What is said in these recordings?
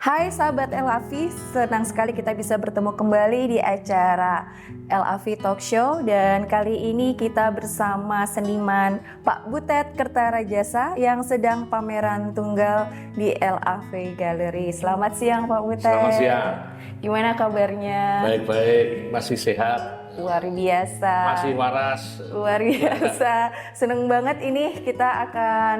Hai sahabat LAV, senang sekali kita bisa bertemu kembali di acara LAV Talk Show. Dan kali ini kita bersama seniman Pak Butet Kertarajasa yang sedang pameran tunggal di LAV Gallery. Selamat siang Pak Butet. Selamat siang. Gimana kabarnya? Baik-baik, masih sehat. Luar biasa. Masih waras. Luar biasa. Seneng banget ini kita akan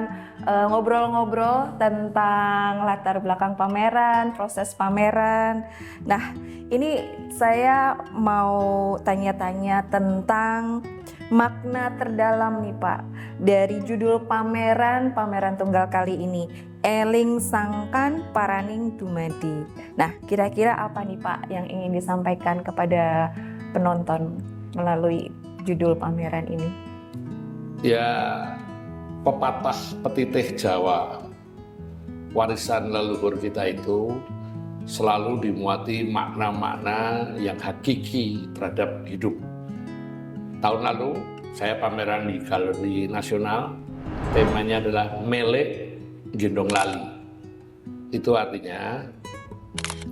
ngobrol-ngobrol tentang latar belakang pameran, proses pameran. Nah, ini saya mau tanya-tanya tentang makna terdalam nih Pak dari judul pameran tunggal kali ini, Eling Sangkan Paraning Dumadi. Nah, kira-kira apa nih Pak yang ingin disampaikan kepada penonton melalui judul pameran ini? Ya, pepatah petitih Jawa, warisan leluhur kita itu selalu dimuati makna-makna yang hakiki terhadap hidup. Tahun lalu saya pameran di Galeri Nasional, temanya adalah Melek Gendong Lali. Itu artinya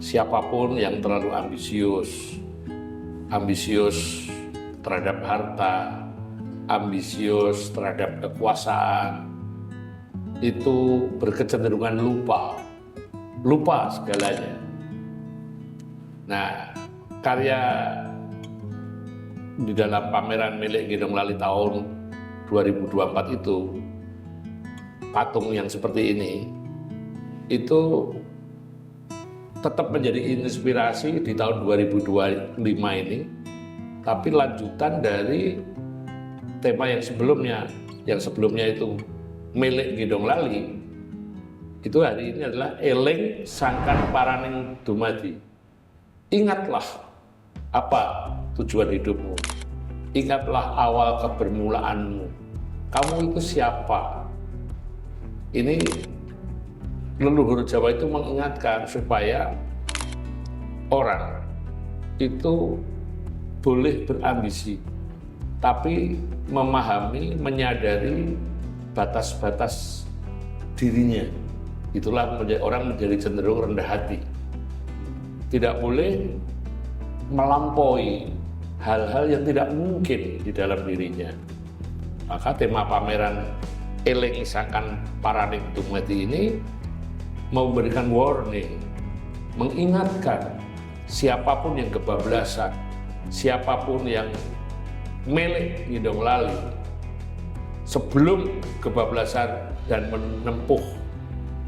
siapapun yang terlalu ambisius terhadap harta, ambisius terhadap kekuasaan, itu berkecenderungan lupa segalanya. Nah, karya di dalam pameran Melek Gendong Lali tahun 2024 itu, patung yang seperti ini, itu tetap menjadi inspirasi di tahun 2025 ini, tapi lanjutan dari tema yang sebelumnya itu Melek Gendong Lali, itu hari ini adalah Eling Sangkan Paraning Dumadi. Ingatlah apa tujuan hidupmu, ingatlah awal kebermulaanmu, kamu itu siapa. Ini leluhur Jawa itu mengingatkan supaya orang itu boleh berambisi, tapi memahami, menyadari batas-batas dirinya. Itulah orang menjadi cenderung rendah hati. Tidak boleh melampaui hal-hal yang tidak mungkin di dalam dirinya. Maka tema pameran Eling Sangkan Paraning Dumadi ini memberikan warning, mengingatkan siapapun yang kebablasan, siapapun yang melek gendong lali, sebelum kebablasan dan menempuh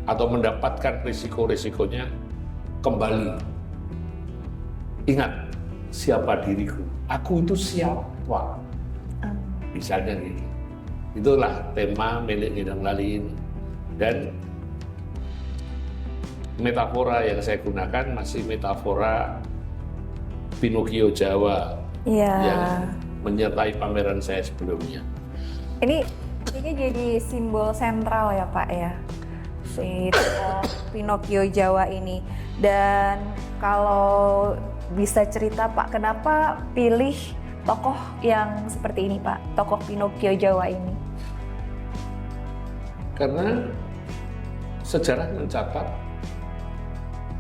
atau mendapatkan risiko-risikonya, kembali ingat siapa diriku, aku itu siapa, misalnya gitu. Itulah tema Melek Gendong Lali ini. Dan metafora yang saya gunakan masih metafora Pinocchio Jawa yang menyertai pameran saya sebelumnya. Ini jadi simbol sentral ya Pak ya, si Pinocchio Jawa ini. Dan kalau bisa cerita Pak, kenapa pilih tokoh yang seperti ini Pak, tokoh Pinocchio Jawa ini? Karena sejarah mencatat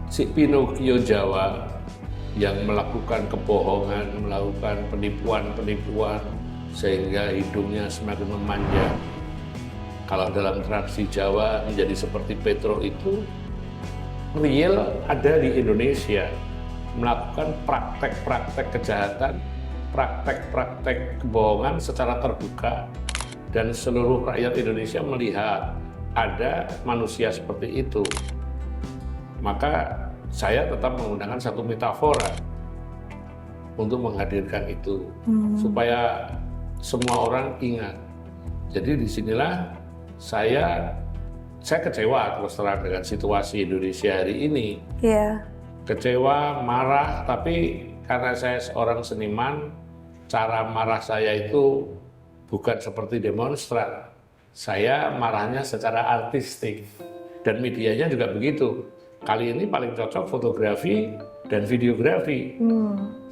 si Pinocchio Jawa yang melakukan kebohongan, melakukan penipuan-penipuan sehingga hidungnya semakin memanjang. Kalau dalam tradisi Jawa menjadi seperti Petro itu real ada di Indonesia, melakukan praktek-praktek kejahatan, praktek-praktek kebohongan secara terbuka, dan seluruh rakyat Indonesia melihat ada manusia seperti itu. Maka saya tetap menggunakan satu metafora untuk menghadirkan itu, supaya semua orang ingat. Jadi disinilah saya kecewa terus terang dengan situasi Indonesia hari ini. Kecewa, marah, tapi karena saya seorang seniman, cara marah saya itu bukan seperti demonstran. Saya marahnya secara artistik, dan medianya juga begitu. Kali ini paling cocok fotografi dan videografi.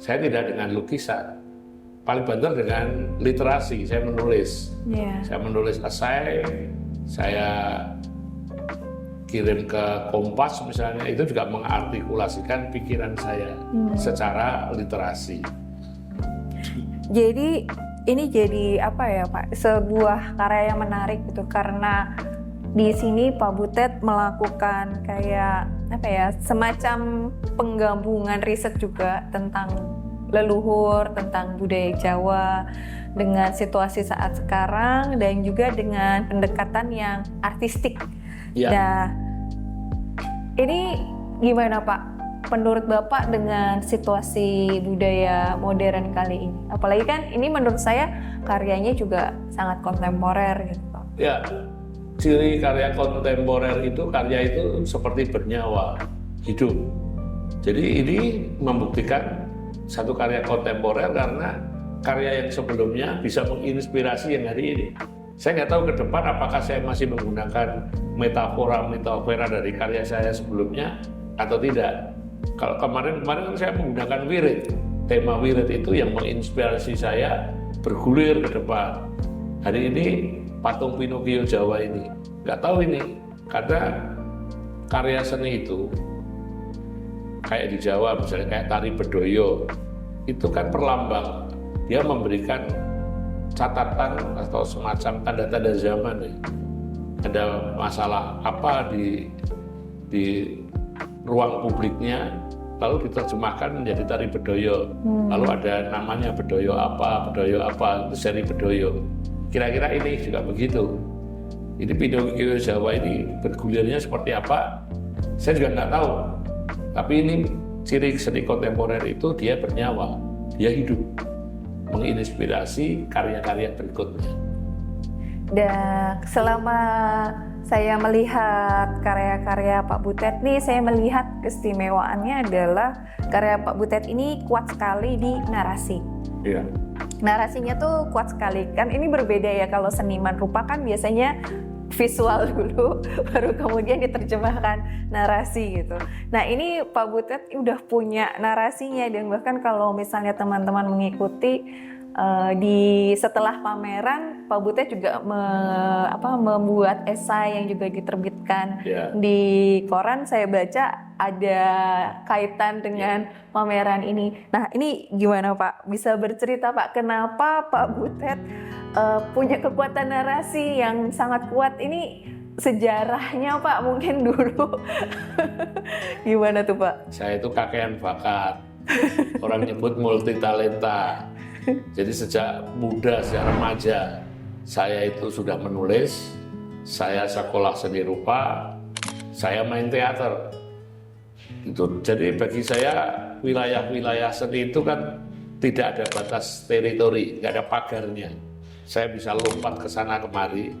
Saya tidak dengan lukisan. Paling banter dengan literasi, saya menulis. Saya menulis esai, saya kirim ke Kompas misalnya, itu juga mengartikulasikan pikiran saya secara literasi. Jadi ini jadi apa ya Pak, sebuah karya yang menarik gitu, karena di sini Pak Butet melakukan kayak apa ya, semacam penggabungan riset juga tentang leluhur, tentang budaya Jawa dengan situasi saat sekarang dan juga dengan pendekatan yang artistik. Ya. Nah, ini gimana Pak? Menurut Bapak dengan situasi budaya modern kali ini? Apalagi kan ini menurut saya karyanya juga sangat kontemporer gitu Pak. Ya, ciri karya kontemporer itu, karya itu seperti bernyawa, hidup. Jadi ini membuktikan satu karya kontemporer karena karya yang sebelumnya bisa menginspirasi yang hari ini. Saya nggak tahu ke depan apakah saya masih menggunakan metafora dari karya saya sebelumnya atau tidak. Kalau kemarin kan saya menggunakan wirid, tema wirid itu yang menginspirasi saya bergulir ke depan. Hari ini patung Pinocchio Jawa ini, nggak tahu ini, karena karya seni itu kayak di Jawa misalnya kayak tari Bedoyo, itu kan perlambang, dia memberikan catatan atau semacam tanda-tanda zaman nih. Ada masalah apa di ruang publiknya, lalu diterjemahkan menjadi tari Bedoyo. Lalu ada namanya Bedoyo apa, itu seri Bedoyo. Kira-kira ini juga begitu. Ini Pinocchio Jawa ini bergulirnya seperti apa, saya juga nggak tahu. Tapi ini ciri seni kontemporer itu dia bernyawa, dia hidup, menginspirasi karya-karya berikutnya. Dan selama saya melihat karya-karya Pak Butet nih, saya melihat keistimewaannya adalah karya Pak Butet ini kuat sekali di narasi. Iya. Narasinya tuh kuat sekali. Kan ini berbeda ya, kalau seniman rupa kan biasanya visual dulu, baru kemudian diterjemahkan narasi gitu. Nah ini Pak Butet udah punya narasinya, dan bahkan kalau misalnya teman-teman mengikuti setelah pameran, Pak Butet juga membuat esai yang juga diterbitkan di koran. Saya baca ada kaitan dengan pameran ini. Nah ini gimana Pak? Bisa bercerita Pak, kenapa Pak Butet punya kekuatan narasi yang sangat kuat ini? Sejarahnya Pak mungkin dulu gimana tuh Pak? Saya itu kakean bakat, orang nyebut multi talenta. Jadi sejak muda, sejak remaja, saya itu sudah menulis, saya sekolah seni rupa, saya main teater. Itu jadi bagi saya wilayah-wilayah seni itu kan tidak ada batas teritori, nggak ada pagarnya. Saya bisa lompat ke sana kemari,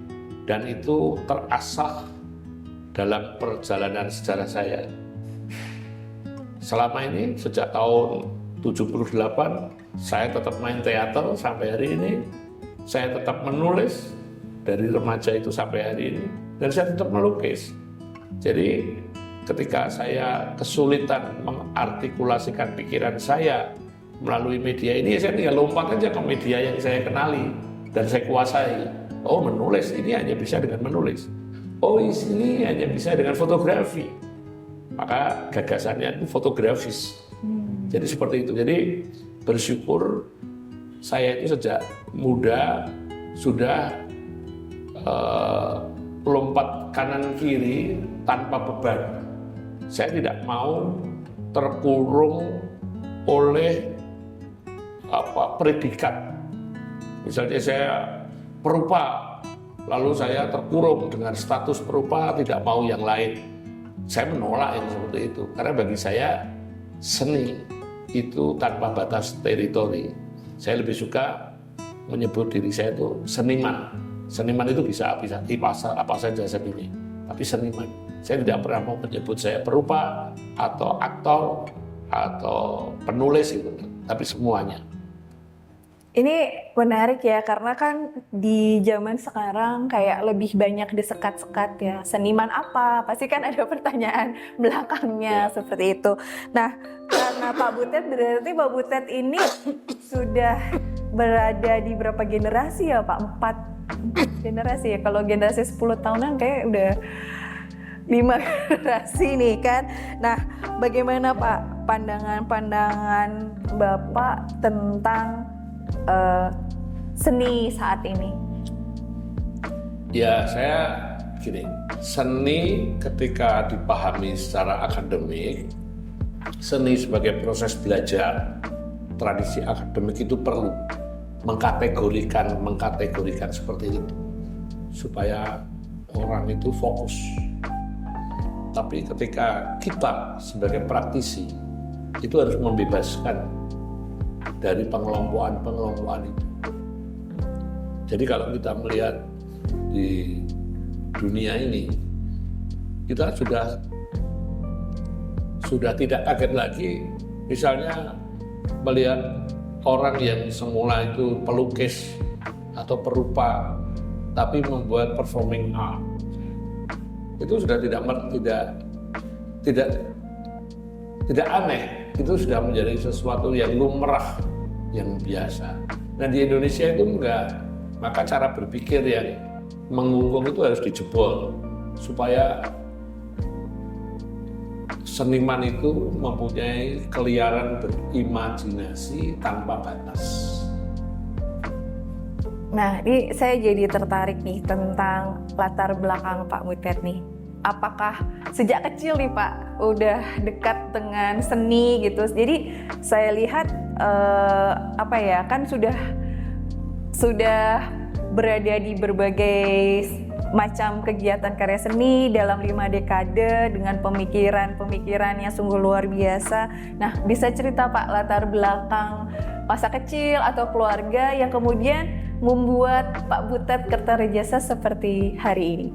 dan itu terasah dalam perjalanan sejarah saya. Selama ini sejak tahun 78 saya tetap main teater sampai hari ini. Saya tetap menulis dari remaja itu sampai hari ini, dan saya tetap melukis. Jadi ketika saya kesulitan mengartikulasikan pikiran saya melalui media ini, saya tinggal lompat aja ke media yang saya kenali dan saya kuasai. Oh, menulis ini hanya bisa dengan menulis. Oh, ini hanya bisa dengan fotografi. Maka gagasannya itu fotografis. Jadi seperti itu. Jadi bersyukur saya itu sejak muda sudah lompat kanan kiri tanpa beban. Saya tidak mau terkurung oleh predikat. Misalnya saya perupa, lalu saya terkurung dengan status perupa, tidak mau yang lain. Saya menolak yang seperti itu, karena bagi saya seni itu tanpa batas teritori. Saya lebih suka menyebut diri saya itu seniman. Seniman itu bisa apa saja seninya, tapi seniman. Saya tidak pernah mau menyebut saya perupa atau aktor atau penulis itu, tapi semuanya. Ini menarik ya, karena kan di zaman sekarang kayak lebih banyak disekat-sekat ya. Seniman apa? Pasti kan ada pertanyaan belakangnya seperti itu. Nah, karena Pak Butet, berarti Pak Butet ini sudah berada di berapa generasi ya Pak? 4 generasi ya? Kalau generasi 10 tahunan kayak 5 generasi nih kan. Nah, bagaimana Pak pandangan-pandangan Bapak tentang seni saat ini? Ya, saya gini, seni ketika dipahami secara akademik, seni sebagai proses belajar, tradisi akademik itu perlu mengkategorikan seperti itu supaya orang itu fokus. Tapi ketika kita sebagai praktisi itu harus membebaskan dari pengelompokan itu. Jadi kalau kita melihat di dunia ini, kita sudah tidak kaget lagi misalnya melihat orang yang semula itu pelukis atau perupa tapi membuat performing art. Itu sudah tidak aneh, itu sudah menjadi sesuatu yang lumrah, yang biasa. Nah di Indonesia itu enggak, maka cara berpikir yang mengungkung itu harus dijebol supaya seniman itu mempunyai keliaran berimajinasi tanpa batas. Nah, ini saya jadi tertarik nih tentang latar belakang Pak Butet nih. Apakah sejak kecil nih Pak udah dekat dengan seni gitu? Jadi saya lihat kan sudah berada di berbagai macam kegiatan karya seni dalam 5 dekade dengan pemikiran yang sungguh luar biasa. Nah, bisa cerita Pak latar belakang masa kecil atau keluarga yang kemudian membuat Pak Butet Kertarejasa seperti hari ini?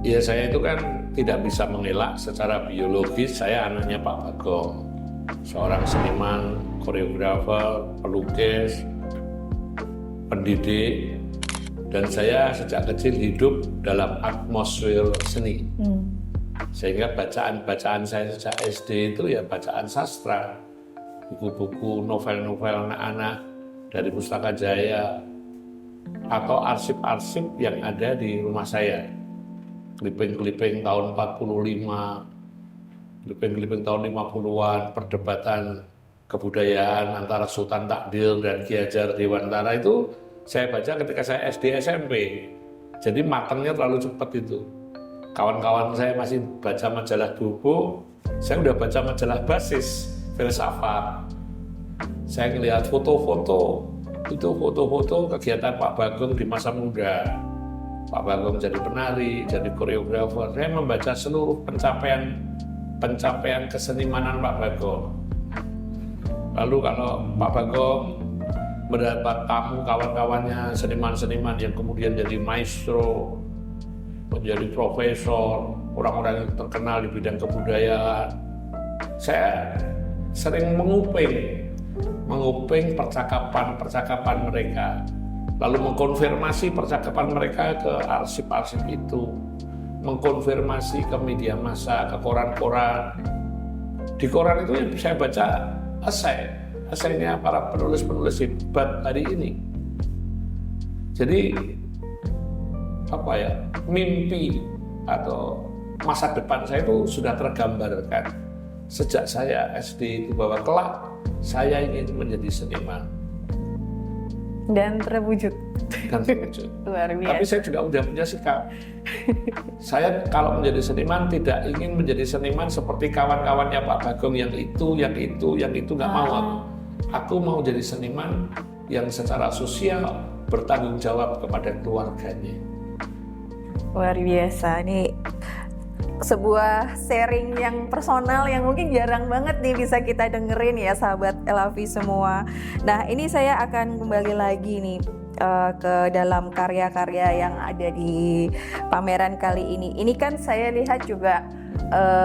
Ya, saya itu kan tidak bisa mengelak secara biologis, saya anaknya Pak Bagong, seorang seniman, koreografer, pelukis, pendidik, dan saya sejak kecil hidup dalam atmosfer seni. Sehingga bacaan saya sejak SD itu ya bacaan sastra, buku-buku, novel-novel anak-anak dari Pustaka Jaya, atau arsip-arsip yang ada di rumah saya. Clipping-clipping tahun 45, clipping-clipping tahun 50-an, perdebatan kebudayaan antara Sultan Takdir dan Ki Hajar Dewantara itu saya baca ketika saya SD SMP. Jadi matangnya terlalu cepat itu. Kawan-kawan saya masih baca majalah buku, saya udah baca majalah basis filsafat. Saya ngelihat foto-foto, itu foto-foto kegiatan Pak Bagong di masa muda. Pak Bagong jadi penari, jadi koreografer. Saya membaca seluruh pencapaian kesenimanan Pak Bagong. Lalu kalau Pak Bagong mendapat tamu kawan-kawannya seniman-seniman yang kemudian jadi maestro, menjadi profesor, orang-orang yang terkenal di bidang kebudayaan, saya sering menguping percakapan mereka, lalu mengkonfirmasi percakapan mereka ke arsip-arsip itu, mengkonfirmasi ke media massa, ke koran-koran. Di koran itu yang saya baca esainya para penulis-penulis hebat hari ini. Jadi mimpi atau masa depan saya itu sudah tergambarkan sejak saya SD itu, bahwa kelak saya ingin menjadi seniman. Dan terwujud. Luar biasa. Tapi saya juga udah punya sikap. Saya kalau menjadi seniman tidak ingin menjadi seniman seperti kawan-kawannya Pak Bagong yang itu nggak mau aku. Aku mau jadi seniman yang secara sosial bertanggung jawab kepada keluarganya. Luar biasa. Ini sebuah sharing yang personal yang mungkin jarang banget nih bisa kita dengerin ya sahabat Elavi semua. Nah, ini saya akan kembali lagi nih ke dalam karya-karya yang ada di pameran kali ini. Ini kan saya lihat juga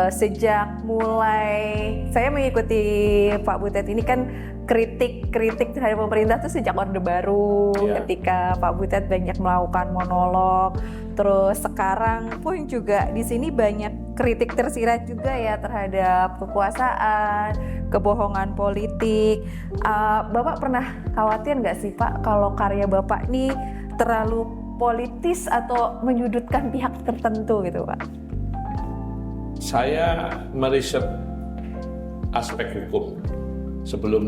sejak mulai saya mengikuti Pak Butet ini kan kritik terhadap pemerintah tuh sejak Orde Baru, ketika Pak Butet banyak melakukan monolog. Terus sekarang pun juga di sini banyak kritik tersirat juga ya terhadap kekuasaan, kebohongan politik. Bapak pernah khawatir nggak sih Pak kalau karya Bapak ini terlalu politis atau menyudutkan pihak tertentu gitu Pak? Saya meriset aspek hukum sebelum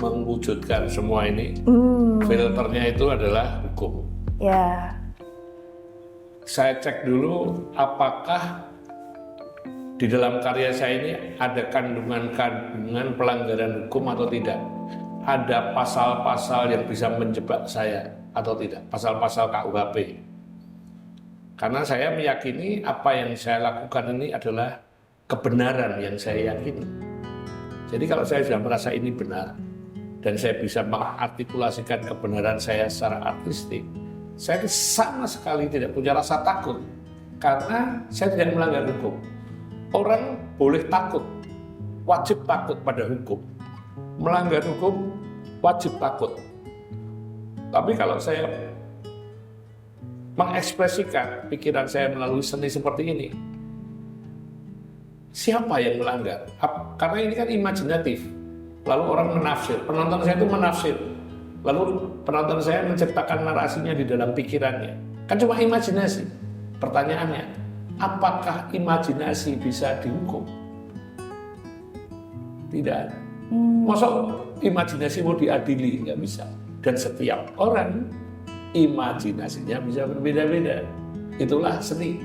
mewujudkan semua ini. Filternya itu adalah hukum. Ya. Saya cek dulu apakah di dalam karya saya ini ada kandungan-kandungan pelanggaran hukum atau tidak. Ada pasal-pasal yang bisa menjebak saya atau tidak, pasal-pasal KUHP. Karena saya meyakini apa yang saya lakukan ini adalah kebenaran yang saya yakini. Jadi kalau saya sudah merasa ini benar, dan saya bisa mengartikulasikan kebenaran saya secara artistik, saya sama sekali tidak punya rasa takut, karena saya tidak melanggar hukum. Orang boleh takut, wajib takut pada hukum. Melanggar hukum, wajib takut. Tapi kalau saya mengekspresikan pikiran saya melalui seni seperti ini, siapa yang melanggar? Karena ini kan imajinatif. Lalu orang menafsir, penonton saya itu menafsir. Lalu penonton saya menciptakan narasinya di dalam pikirannya. Kan cuma imajinasi. Pertanyaannya, apakah imajinasi bisa dihukum? Tidak. Masa imajinasi mau diadili? Nggak bisa. Dan setiap orang imajinasinya bisa berbeda-beda. Itulah seni.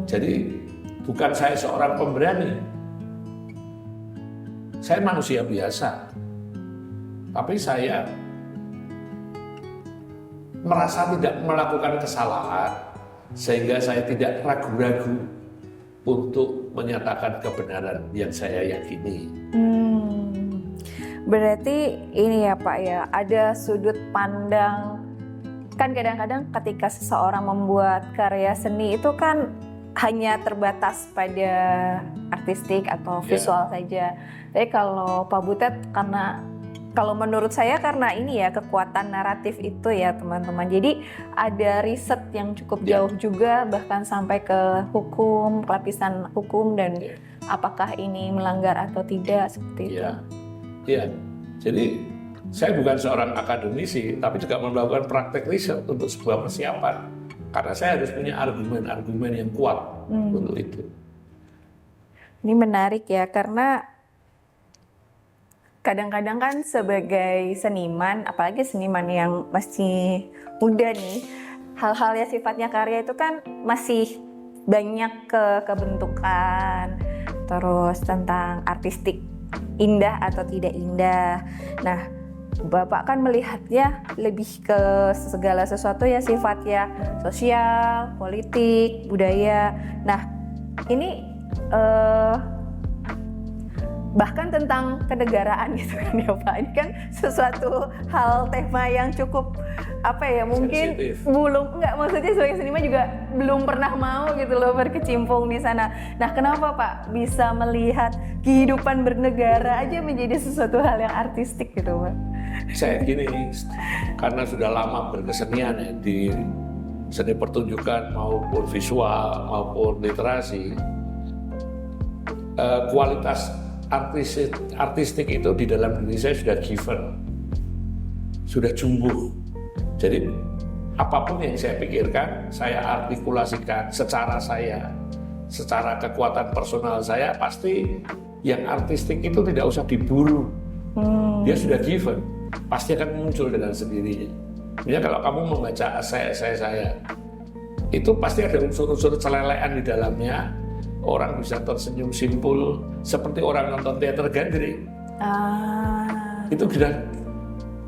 Jadi bukan saya seorang pemberani. Saya manusia biasa. Tapi saya merasa tidak melakukan kesalahan, sehingga saya tidak ragu-ragu untuk menyatakan kebenaran yang saya yakini. Berarti ini ya Pak ya, ada sudut pandang. Kan kadang-kadang ketika seseorang membuat karya seni itu kan hanya terbatas pada artistik atau visual saja. Tapi kalau Pak Butet, karena kalau menurut saya karena ini ya kekuatan naratif itu ya teman-teman. Jadi ada riset yang cukup jauh juga, bahkan sampai ke hukum, lapisan hukum dan apakah ini melanggar atau tidak seperti itu. Iya. Jadi saya bukan seorang akademisi, tapi juga melakukan praktek riset untuk sebuah persiapan. Karena saya harus punya argumen-argumen yang kuat untuk itu. Ini menarik ya, karena kadang-kadang kan sebagai seniman, apalagi seniman yang masih muda nih, hal-hal yang sifatnya karya itu kan masih banyak kebentukan, terus tentang artistik, indah atau tidak indah. Nah, Bapak kan melihatnya lebih ke segala sesuatu yang sifatnya sosial, politik, budaya. Nah, ini bahkan tentang kenegaraan gitu kan ya Pak. Ini kan sesuatu hal tema yang cukup mungkin sensitif. Maksudnya sebagai seniman juga belum pernah mau gitu loh berkecimpung di sana. Nah, kenapa Pak bisa melihat kehidupan bernegara aja menjadi sesuatu hal yang artistik gitu Pak? Saya gini, karena sudah lama berkesenian ya, di seni pertunjukan maupun visual maupun literasi, kualitas artistik itu di dalam diri saya sudah given, sudah tumbuh. Jadi apapun yang saya pikirkan, saya artikulasikan secara kekuatan personal saya, pasti yang artistik itu tidak usah diburu. Dia sudah given, pasti akan muncul dengan sendirinya. Misalnya kalau kamu membaca esai saya, itu pasti ada unsur-unsur celelean di dalamnya. Orang bisa tersenyum simpul seperti orang nonton teater gandrik. Itu sudah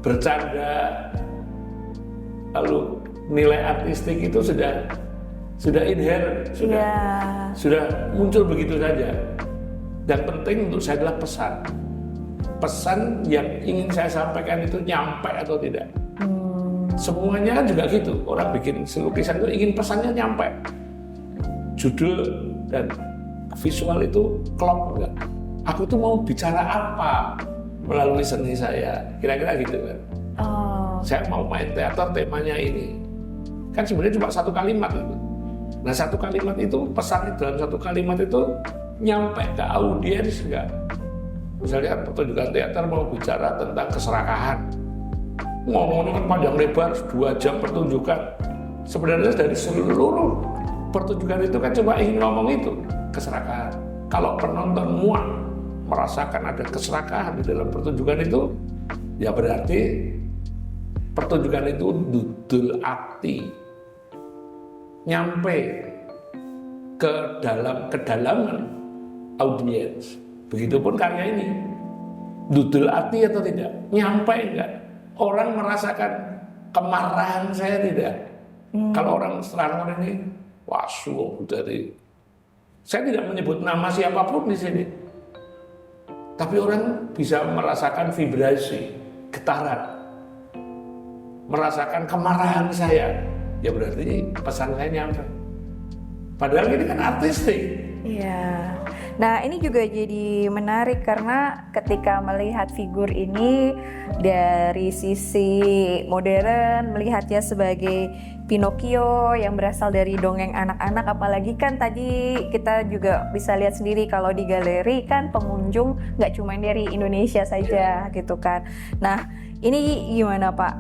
bercanda. Lalu nilai artistik itu sudah inherent, sudah muncul begitu saja. Dan penting untuk saya adalah pesan. Pesan yang ingin saya sampaikan itu nyampe atau tidak. Semuanya kan juga gitu. Orang bikin lukisan itu ingin pesannya nyampe. Judul dan visual itu klop enggak? Aku tuh mau bicara apa melalui seni saya? Kira-kira gitu kan. Saya mau main teater, temanya ini. Kan sebenarnya cuma satu kalimat itu. Nah, satu kalimat itu, pesan dalam satu kalimat itu nyampe ke audiens enggak? Misalnya pertunjukan teater mau bicara tentang keserakahan. Ngomongnya kan panjang lebar, 2 jam pertunjukan. Sebenarnya dari seluruh pertunjukan itu kan cuma ingin ngomong itu, keserakahan. Kalau penonton muak merasakan ada keserakahan di dalam pertunjukan itu, ya berarti pertunjukan itu dudul akti, nyampe ke dalam kedalaman audiens. Begitupun karya ini, dudul arti atau tidak, nyampe enggak, orang merasakan kemarahan saya tidak. Kalau orang serangan ini wasuh dari, saya tidak menyebut nama siapapun di sini, tapi orang bisa merasakan vibrasi, getaran, merasakan kemarahan saya, ya berarti pesan saya nyampe. Padahal ini kan artistik. Iya. Nah, ini juga jadi menarik karena ketika melihat figur ini dari sisi modern, melihatnya sebagai Pinocchio yang berasal dari dongeng anak-anak, apalagi kan tadi kita juga bisa lihat sendiri kalau di galeri kan pengunjung nggak cuma dari Indonesia saja gitu kan. Nah, ini gimana Pak?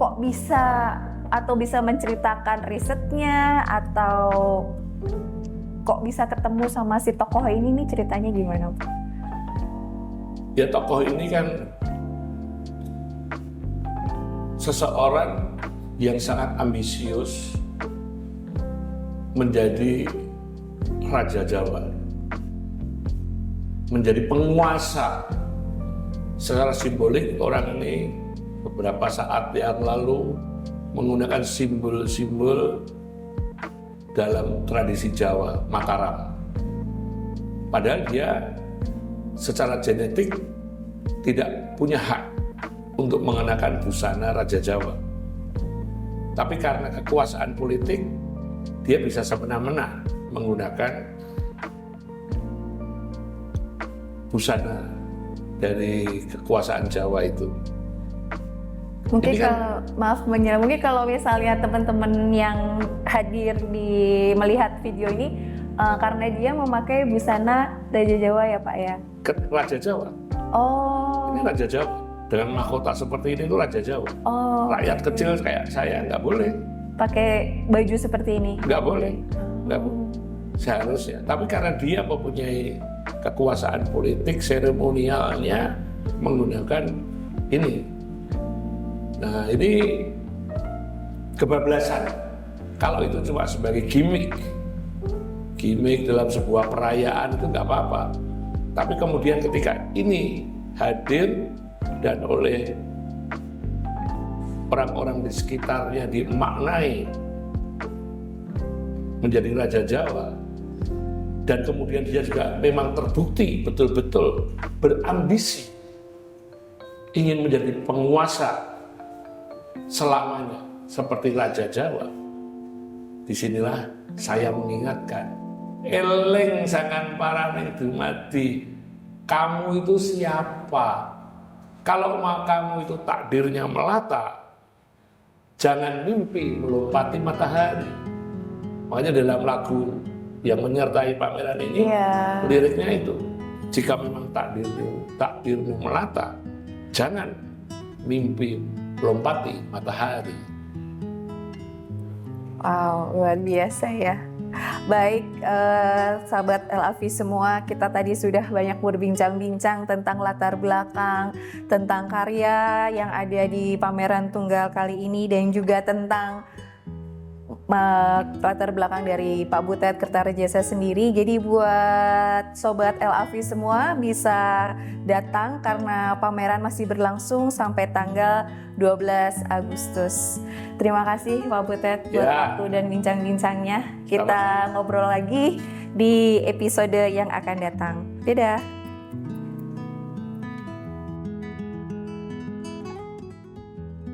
Kok bisa atau bisa menceritakan risetnya atau kok bisa ketemu sama si tokoh ini nih, ceritanya gimana Pak? Ya tokoh ini kan seseorang yang sangat ambisius menjadi Raja Jawa, menjadi penguasa. Secara simbolik orang ini beberapa saat yang lalu menggunakan simbol-simbol dalam tradisi Jawa, Mataram. Padahal dia secara genetik tidak punya hak untuk mengenakan busana Raja Jawa. Tapi karena kekuasaan politik, dia bisa semena-mena menggunakan busana dari kekuasaan Jawa itu. Mungkin Ini kan- kalau maaf menyerah, mungkin kalau misalnya teman-teman yang hadir di melihat video ini karena dia memakai busana Raja Jawa ya Pak ya. Raja Jawa. Oh. Ini Raja Jawa. Dengan mahkota seperti ini itu Raja Jawa. Oh. Rakyat kecil kayak saya nggak boleh. Pakai baju seperti ini. Nggak boleh. Nggak boleh. Seharusnya. Tapi karena dia mempunyai kekuasaan politik, seremonialnya menggunakan ini. Nah ini kebablasan. Kalau itu cuma sebagai gimmick dalam sebuah perayaan itu nggak apa-apa. Tapi kemudian ketika ini hadir dan oleh orang-orang di sekitarnya dimaknai menjadi Raja Jawa, dan kemudian dia juga memang terbukti betul-betul berambisi ingin menjadi penguasa selamanya seperti Raja Jawa. Disinilah saya mengingatkan, eleng sangan parane dumadi, kamu itu siapa? Kalau kamu itu takdirnya melata, jangan mimpi melompati matahari. Makanya dalam lagu yang menyertai pameran ini, liriknya itu, jika memang takdirmu melata, jangan mimpi melompati matahari. Wow, luar biasa ya. Baik, sahabat LAV semua, kita tadi sudah banyak berbincang-bincang tentang latar belakang, tentang karya yang ada di pameran tunggal kali ini, dan juga tentang latar belakang dari Pak Butet Kertarejasa sendiri. Jadi buat sobat LAV semua bisa datang karena pameran masih berlangsung sampai tanggal 12 Agustus. Terima kasih Pak Butet buat waktu dan bincang-bincangnya. Kita ngobrol lagi di episode yang akan datang. Dadah.